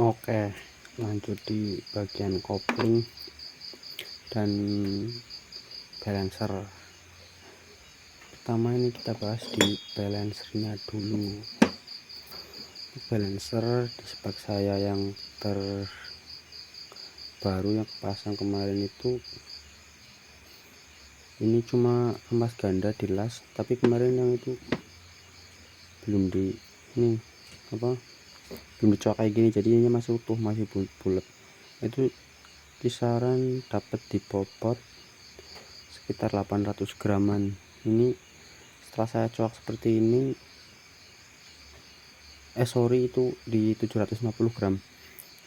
Oke, lanjut di bagian kopling dan balancer. Pertama ini kita bahas di balancernya dulu. Balancer di spek saya yang terbaru yang pasang kemarin itu, ini cuma emas ganda di las, tapi kemarin yang itu belum di ini apa belum dicok kayak gini, jadi ini masih utuh, masih bulat. Itu kisaran dapat di popot sekitar 800 graman. Ini setelah saya coak seperti ini, itu di 750 gram.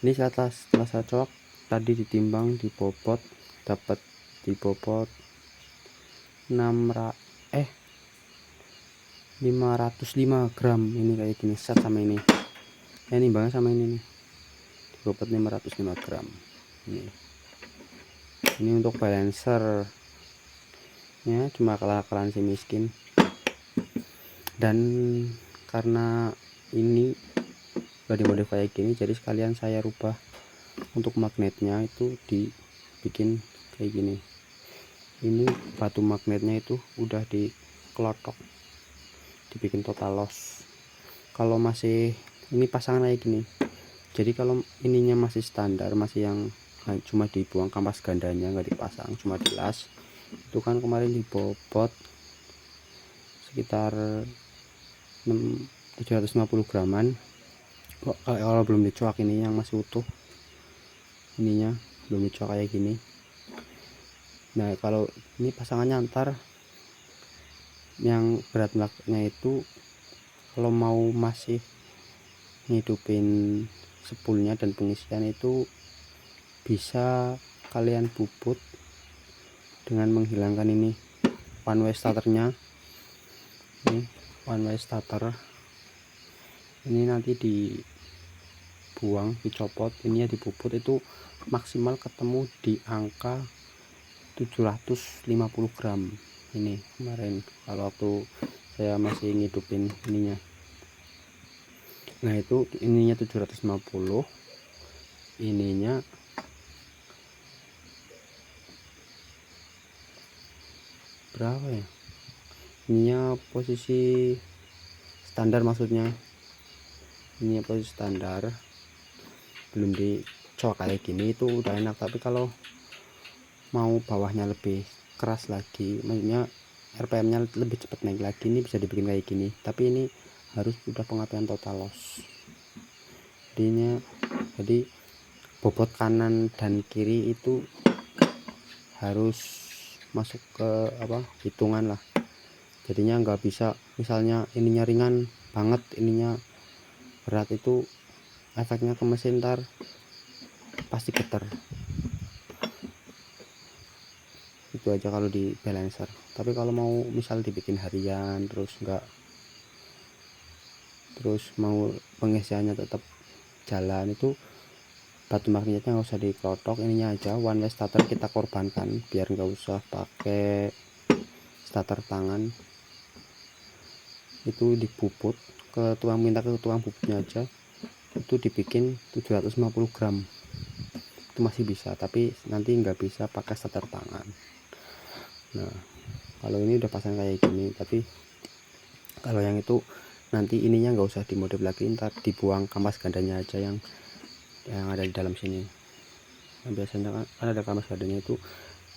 Ini setelah saya coak tadi ditimbang di popot, dapat di popot 505 gram. Ini kayak gini set sama ini ya, ini bangga sama ini nih, di popot 505 gram. Ini untuk balancer ya, cuma kalah-kalahan si miskin. Dan karena ini udah dimodif kayak gini, jadi sekalian saya rubah untuk magnetnya itu dibikin kayak gini. Ini batu magnetnya itu udah dikelotok, dibikin total loss. Kalau masih ini pasangan kayak gini, jadi kalau ininya masih standar, masih yang cuma dibuang kampas gandanya, nggak dipasang, cuma dilas, itu kan kemarin di bobot sekitar 750 graman. Kalau belum dicoak, ini yang masih utuh, ininya belum dicoak kayak gini. Nah kalau ini pasangannya antar yang berat belakangnya itu, kalau mau masih ngidupin sepulnya dan pengisian itu bisa kalian puput dengan menghilangkan ini one way starternya. Ini one way starter ini nanti dibuang, dicopot, ini ya dipuput, itu maksimal ketemu di angka 750 gram. Ini kemarin kalau waktu saya masih ngidupin ininya. Nah itu ininya 750, ininya berapa ya, ininya posisi standar, maksudnya ini posisi standar, belum dicok kayak gini itu udah enak. Tapi kalau mau bawahnya lebih keras lagi, maksudnya RPM nya lebih cepat naik lagi, ini bisa dibikin kayak gini, tapi ini harus udah pengapian total loss. Jadi bobot kanan dan kiri itu harus masuk ke hitungan lah. Jadinya nggak bisa misalnya ininya ringan banget, ininya berat, itu efeknya ke mesin ntar pasti getar. Itu aja kalau di balancer. Tapi kalau mau misal dibikin harian terus mau pengisiannya tetap jalan, itu batu magnetnya nggak usah dikelotok, ininya aja one way starter kita korbankan biar nggak usah pakai starter tangan. Itu dipuput ke minta ke tukang puputnya aja, itu dibikin 750 gram, itu masih bisa, tapi nanti nggak bisa pakai starter tangan. Nah kalau ini udah pasang kayak gini, tapi kalau yang itu nanti ininya nggak usah dimodif lagi, ntar dibuang kampas gandanya aja yang ada di dalam sini. Nah, biasanya kan ada kampas gandanya itu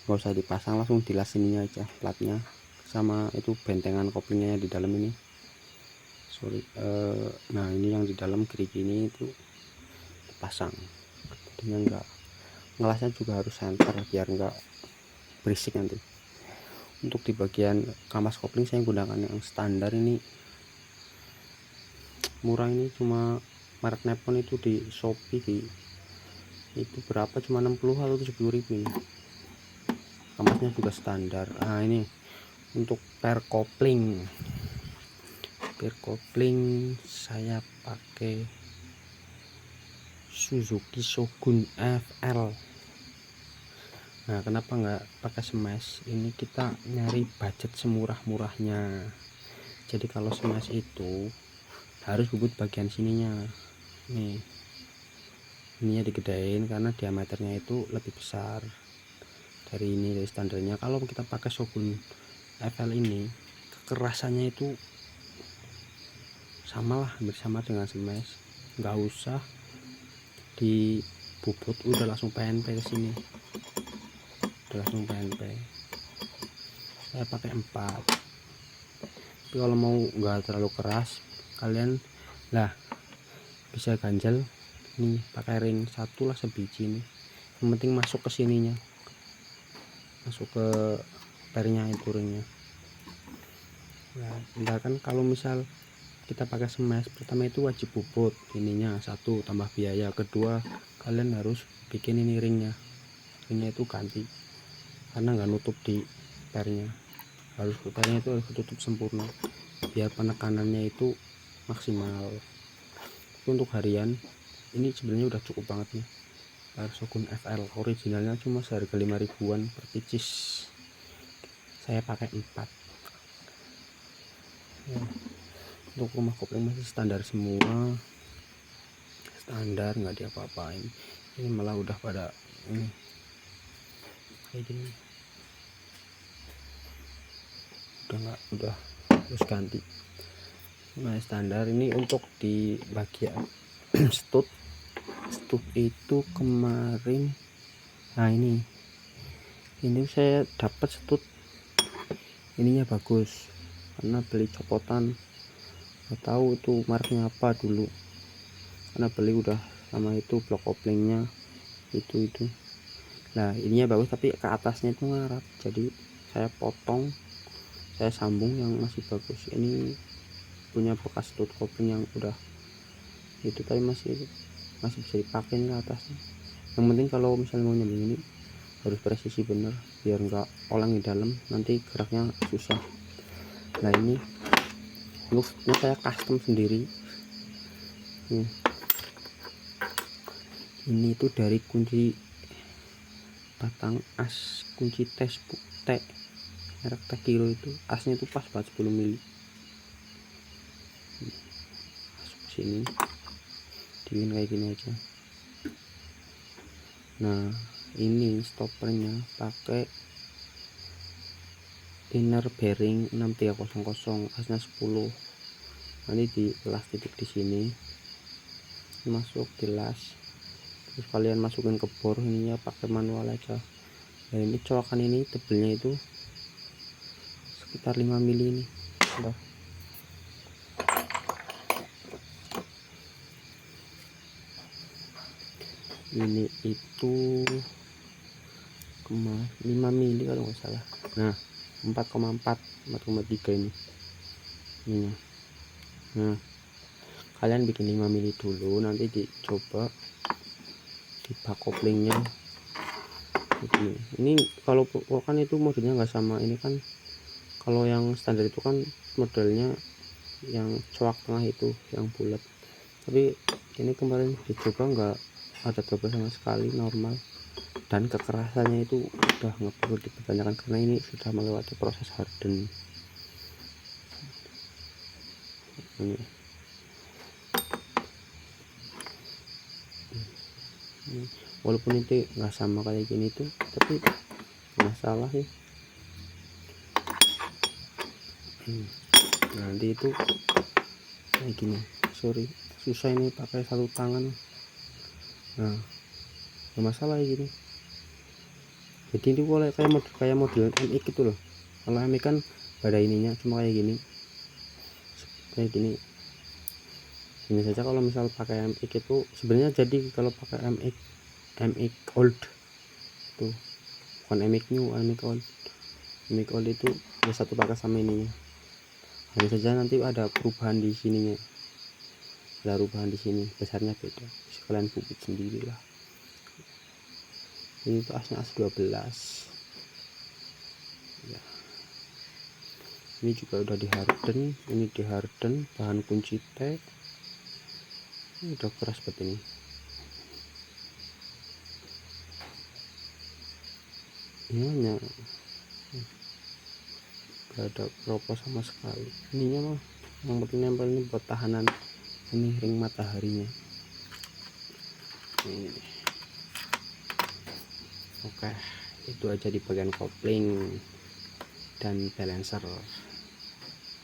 nggak usah dipasang, langsung dilas ininya aja, platnya sama itu bentengan koplingnya di dalam ini. Nah ini yang di dalam gerigi ini itu dipasang, jadinya enggak, ngelasnya juga harus center biar enggak berisik nanti. Untuk di bagian kampas kopling saya gunakan yang standar, ini murah, ini cuma merek Nippon, itu di Shopee itu berapa, cuma 60 atau 70 ribu ini. Kampasnya juga standar. Nah ini untuk per kopling saya pakai Suzuki Shogun FL. Nah kenapa nggak pakai smash, ini kita nyari budget semurah-murahnya. Jadi kalau smash itu harus bubut bagian sininya nih, ininya digedein karena diameternya itu lebih besar dari ini, dari standarnya. Kalau kita pakai Shogun FL ini kekerasannya itu samalah, hampir sama dengan smash, nggak usah dibobot udah langsung PNP ke sini, udah langsung PNP. Saya pakai 4, tapi kalau mau nggak terlalu keras kalian lah bisa ganjel nih pakai ring 1 lah, sebiji nih, yang penting masuk ke sininya, masuk ke pernya itu ringnya. Nah, misalkan kalau misal kita pakai smash, pertama itu wajib bobot ininya 1, tambah biaya. Kedua, kalian harus bikin ini ringnya itu ganti karena nggak nutup di pernya, pernya itu harus tutup sempurna biar penekanannya itu maksimal. Tapi untuk harian ini sebenarnya udah cukup banget nih. Shogun FL originalnya cuma seharga 5 ribuan per pieces, saya pakai 4 ya. Untuk rumah kopling masih standar semua, standar, nggak diapa-apain. Ini malah udah pada kayak gini, udah terus ganti. Nah, standar ini untuk di bagian stud itu kemarin. Nah, ini saya dapat stud ininya bagus karena beli copotan, nggak tahu itu mereknya apa dulu, karena beli udah sama itu blok koplingnya itu. Nah, ininya bagus tapi ke atasnya itu ngarat, jadi saya potong, saya sambung yang masih bagus. Ini punya bekas stud kopling yang udah itu, tapi masih bisa dipakai ke atasnya. Yang penting kalau misalnya mau nyambung ini harus presisi bener biar nggak oleng di dalam, nanti geraknya susah. Nah, ini saya custom sendiri. Ini itu dari kunci batang as, kunci tes T merek Tekiro itu, asnya itu pas banget 10 mili. Masuk sini, diin kayak gini aja. Nah, ini stoppernya pakai inner bearing 6300, asnya 10. Nanti di las titik di sini, masuk di las, terus kalian masukin ke bor ininya pakai manual aja. Dan ini colokan ini tebelnya itu sekitar 5 mili ini. Bentar. Ini itu 5 mili kalau nggak salah. Nah, 4,3 ini. Nah, kalian bikin 5 mili dulu, nanti dicoba di bak koplingnya. Ini kalau kan itu modelnya nggak sama, ini kan kalau yang standar itu kan modelnya yang coak tengah itu yang bulat, tapi ini kemarin dicoba nggak ada trouble sama sekali, normal. Dan kekerasannya itu udah nggak perlu dipertanyakan karena ini sudah melewati proses harden. Ini walaupun itu nggak sama kayak gini tuh, tapi masalah sih. Nanti itu kayak gini, sorry susah ini pakai satu tangan. Nah, nggak masalah ya gini. Jadi ini boleh kayak model MX gitu loh. Kalau MX kan pada ininya cuma kayak gini ini saja. Kalau misal pakai MX itu sebenarnya, jadi kalau pakai MX old tuh, bukan MX new, MX old itu ya satu pakai sama ininya. Hanya saja nanti ada perubahan di sininya, ada perubahan di sini, besarnya beda, kalian bubut sendiri lah. Ini tuh asnya as 12 ya. Ini juga udah diharden, ini diharden bahan kunci T, ini udah keras seperti ini. Ini hanya gak ada keropos sama sekali. Ininya mah yang penting nempel ini buat tahanan ini ring mataharinya. ini. Oke, itu aja di bagian kopling dan balancer.